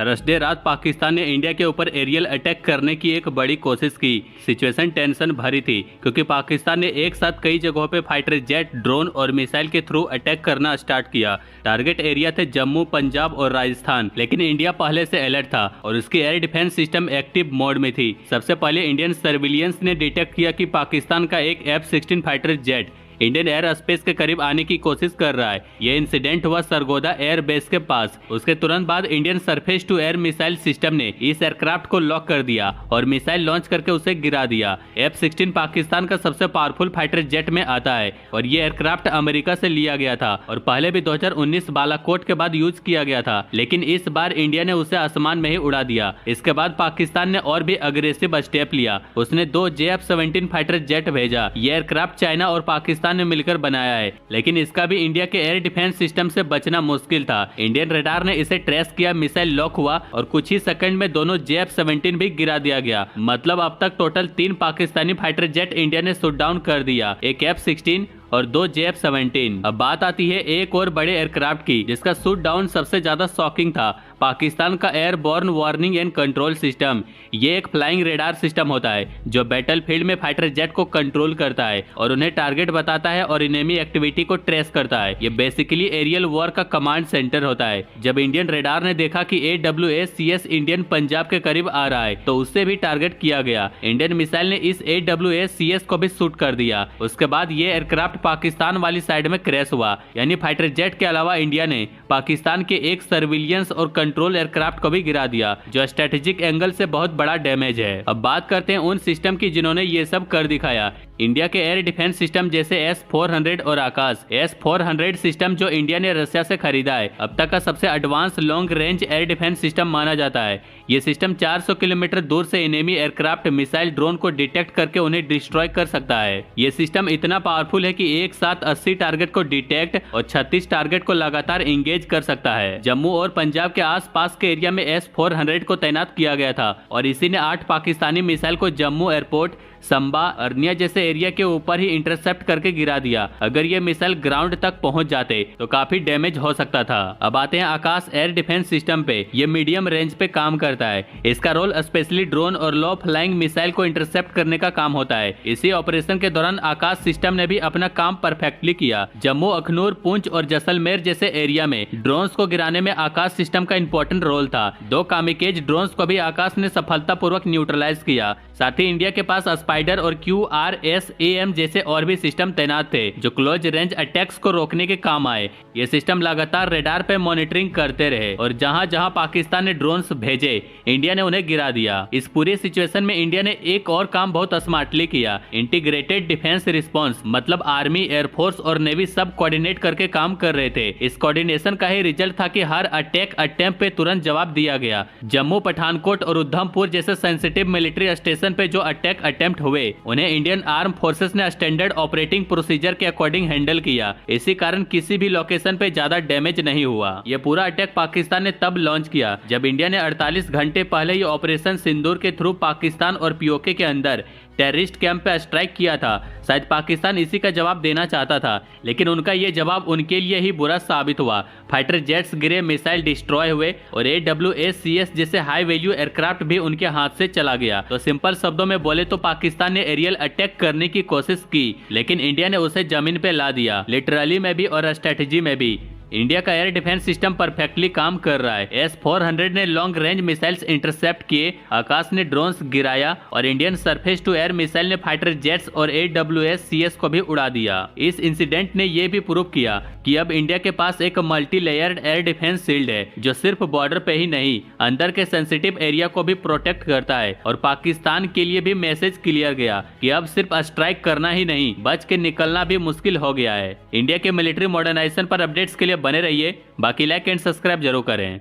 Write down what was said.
Thursday रात पाकिस्तान ने India के ऊपर एरियल अटैक करने की एक बड़ी कोशिश की। सिचुएशन टेंशन भरी थी क्योंकि पाकिस्तान ने एक साथ कई जगहों पे फाइटर जेट, ड्रोन और मिसाइल के थ्रू अटैक करना स्टार्ट किया। टारगेट एरिया थे जम्मू, पंजाब और राजस्थान, लेकिन इंडिया पहले से अलर्ट था और उसकी air defence system active mode में थी। सबसे पहले इंडियन सर्विलियंस ने डिटेक्ट किया कि पाकिस्तान का एक F-16 fighter jet Indian air space के करीब आने की कोशिश कर रहा है। यह इंसिडेंट हुआ सरगोदा एयर बेस के पास। उसके तुरंत बाद Indian surface to air missile system ने इस एयरक्राफ्ट को लॉक कर दिया और मिसाइल लॉन्च करके उसे गिरा दिया। F-16 पाकिस्तान का सबसे पावरफुल फाइटर जेट में आता है और ये एयरक्राफ्ट अमेरिका से लिया गया था और पहले भी 2019 बालाकोट के बाद यूज किया गया था, लेकिन इस बार इंडिया ने उसे आसमान में ही उड़ा दिया। इसके बाद पाकिस्तान ने और भी अग्रेसिव स्टेप लिया। उसने 2 F-17 फाइटर जेट भेजा। ये एयरक्राफ्ट चाइना और पाकिस्तान ने मिलकर बनाया है, लेकिन इसका भी इंडिया के एयर डिफेंस सिस्टम से बचना मुश्किल था। इंडियन रडार ने इसे ट्रेस किया, मिसाइल लॉक हुआ और कुछ ही सेकंड में दोनों F-17 भी गिरा दिया गया। मतलब अब तक total 3 Pakistani fighter jet India ने शूट डाउन कर दिया, एक F-16 और 2 F-17। अब बात आती है एक और बड़े एयरक्राफ्ट की जिसका शूट डाउन सबसे ज्यादा शॉकिंग था, पाकिस्तान का airborne warning and control system. ये एक फ्लाइंग रेडार सिस्टम होता है जो बैटलफील्ड में फाइटर जेट को कंट्रोल करता है और उन्हें टारगेट बताता है और एनिमी एक्टिविटी को ट्रेस करता है। ये बेसिकली एरियल वॉर का कमांड सेंटर होता है। जब इंडियन रेडार ने देखा कि AWACS इंडियन पंजाब के करीब आ रहा है तो उससे भी टारगेट किया गया। इंडियन मिसाइल ने इस AWACS को भी शूट कर दिया। उसके बाद ये एयरक्राफ्ट पाकिस्तान वाली साइड में क्रैश हुआ। यानी फाइटर जेट के अलावा इंडिया ने पाकिस्तान के एक सर्विलियंस और कंट्रोल एयरक्राफ्ट को भी गिरा दिया, जो स्ट्रेटेजिक एंगल से बहुत बड़ा डैमेज है। अब बात करते हैं उन सिस्टम की जिन्होंने ये सब कर दिखाया। इंडिया के एयर डिफेंस सिस्टम जैसे S-400 और आकाश। S-400 सिस्टम जो इंडिया ने रशिया से खरीदा है, अब तक का सबसे advance long range air defence system माना जाता है। ये सिस्टम 400 किलोमीटर दूर से एनिमी एयरक्राफ्ट, मिसाइल, ड्रोन को डिटेक्ट करके उन्हें डिस्ट्रॉय कर सकता है। ये सिस्टम इतना पावरफुल है कि एक साथ 80 टारगेट को डिटेक्ट और 36 टारगेट को लगातार एंगेज कर सकता है। जम्मू और पंजाब के आसपास के एरिया में S-400 को तैनात किया गया था और इसी ने 8 पाकिस्तानी मिसाइल को जम्मू एयरपोर्ट, संबा, अर्निया जैसे एरिया के ऊपर ही इंटरसेप्ट करके गिरा दिया। अगर ये मिसाइल ग्राउंड तक पहुंच जाते तो काफी डैमेज हो सकता था। अब आते हैं आकाश एयर डिफेंस सिस्टम पे। ये मीडियम रेंज पे काम करता है। इसका रोल स्पेशली ड्रोन और लो फ्लाइंग मिसाइल को इंटरसेप्ट करने का काम होता है। इसी ऑपरेशन के दौरान आकाश सिस्टम ने भी अपना काम परफेक्टली किया। जम्मू, अखनूर, पुंछ और जैसलमेर जैसे एरिया में ड्रोन्स को गिराने में आकाश सिस्टम का इंपॉर्टेंट रोल था। 2 कामिकेज ड्रोन्स को भी आकाश ने सफलतापूर्वक न्यूट्रलाइज किया। साथ ही इंडिया के पास स्पाइडर और QRSAM जैसे और भी सिस्टम तैनात थे जो क्लोज रेंज अटैक्स को रोकने के काम आए। ये सिस्टम लगातार रेडार पे मॉनिटरिंग करते रहे और जहां जहां पाकिस्तान ने ड्रोन्स भेजे, इंडिया ने उन्हें गिरा दिया। इस पूरी सिचुएशन में इंडिया ने एक और काम बहुत स्मार्टली किया, इंटीग्रेटेड डिफेंस रिस्पॉन्स। मतलब आर्मी, एयरफोर्स और नेवी सब कोऑर्डिनेट करके काम कर रहे थे। इस कोऑर्डिनेशन का ही रिजल्ट था कि हर अटैक अटेम्प्ट पे तुरंत जवाब दिया गया। जम्मू, पठानकोट और उधमपुर जैसे सेंसिटिव मिलिट्री स्टेशन पे जो अटैक अटेम्प्ट हुए उन्हें इंडियन आर्म फोर्सेस ने स्टैंडर्ड ऑपरेटिंग प्रोसीजर के अकॉर्डिंग हैंडल किया। इसी कारण किसी भी लोकेशन पे ज्यादा डैमेज नहीं हुआ। ये पूरा अटैक पाकिस्तान ने तब लॉन्च किया जब इंडिया ने 48 घंटे पहले ये ऑपरेशन सिंदूर के थ्रू पाकिस्तान और POK के अंदर टेररिस्ट कैंप पे स्ट्राइक किया था। शायद पाकिस्तान इसी का जवाब देना चाहता था, लेकिन उनका ये जवाब उनके लिए ही बुरा साबित हुआ। फाइटर जेट्स गिरे, मिसाइल डिस्ट्रॉय हुए और AWACS जैसे हाई वैल्यू एयरक्राफ्ट भी उनके हाथ से चला गया। तो सिंपल शब्दों में बोले तो पाकिस्तान ने एरियल अटैक करने की कोशिश की, लेकिन इंडिया ने उसे जमीन पे ला दिया, लिटरली में भी और स्ट्रेटेजी में भी। इंडिया का एयर डिफेंस सिस्टम परफेक्टली काम कर रहा है। S-400 ने लॉन्ग रेंज मिसाइल्स इंटरसेप्ट किए, आकाश ने ड्रोन्स गिराया और Indian surface to air missile ने फाइटर जेट्स और AWACS को भी उड़ा दिया। इस इंसिडेंट ने यह भी प्रूव किया कि अब इंडिया के पास एक multi layered air defence shield है जो सिर्फ बॉर्डर पे ही नहीं, अंदर के सेंसिटिव एरिया को भी प्रोटेक्ट करता है। और पाकिस्तान के लिए भी मैसेज क्लियर गया कि अब सिर्फ स्ट्राइक करना ही नहीं, बच के निकलना भी मुश्किल हो गया है। इंडिया के मिलिट्री मॉडर्नाइजेशन पर अपडेट्स के लिए बने रहिए। बाकी लाइक एंड सब्सक्राइब जरूर करें।